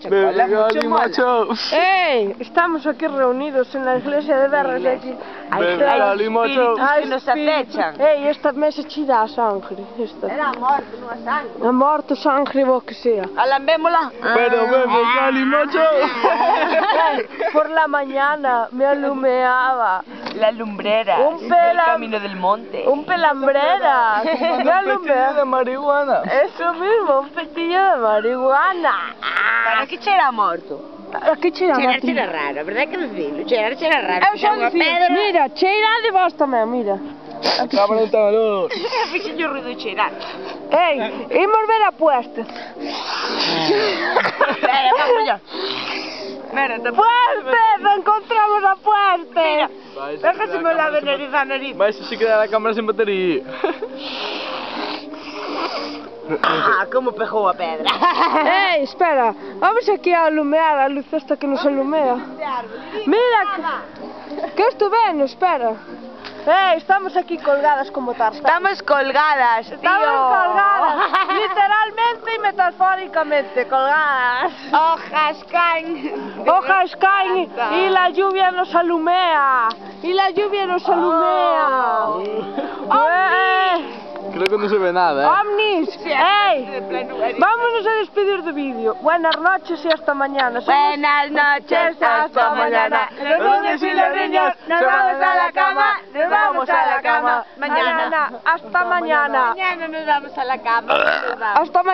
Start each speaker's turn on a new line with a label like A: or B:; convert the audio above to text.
A: Bebe gali, macho.
B: ¡Ey! Estamos aquí reunidos en la iglesia de Berres aquí.
A: Bebe gali, macho.
C: Que nos acechan.
B: Ei, esta mesa che dá sangre.
C: Era a morte, non a sangre.
B: A morte, sangre, o que sea.
C: Alambémola.
A: Pero bebe gali, macho.
B: Por la mañana me alumeaba.
C: La lumbrera.
B: Un pela-
C: El camino del monte.
B: Un pelambrera. Me
A: Petillo de
B: alumeaba.
A: marihuana.
B: Eso mismo, un petillo de marihuana.
C: Pero que cheira a morto.
B: Aquí cheira
C: Cheirar,
B: a ti.
C: cheira raro, verdad que me dilo? Cheirar, cheira raro.
B: Eu xa dicía, mira, cheira de vos tamén, mira.
A: Cámara en talón.
C: Fixen yo ruido de cheirar.
B: Ei, imos ver a puesta.
C: Espera, vamos allá. Espera, te
B: ¡Puestes! ¡Encontramos a Puestes!
C: Déjaseme la de nariz a nariz.
A: Vais a se quedar la cámara sin batería.
C: Ah, como pegou a pedra.
B: Ei, espera, vamos aquí a alumear a luz esta que nos alumea. Mira, que estou vendo, espera. Ei, estamos aquí colgadas como tartas.
C: Estamos colgadas, tío.
B: Estamos colgadas, literalmente y metafóricamente colgadas.
C: Hojas caen.
B: Hojas caen y la lluvia nos alumea. Y la lluvia nos alumea. ¡Ovnis!
A: Creo que no se ve nada,
B: ¡Ovnis! ¡Ey! Vámonos a despedir del vídeo. Buenas noches y hasta mañana.
C: Buenas noches, hasta mañana.
B: Los niños y las niñas, nos vamos a la cama. Nos vamos a la cama.
C: Mañana.
B: Hasta mañana.
C: Mañana nos vamos a la cama.
B: Hasta mañana.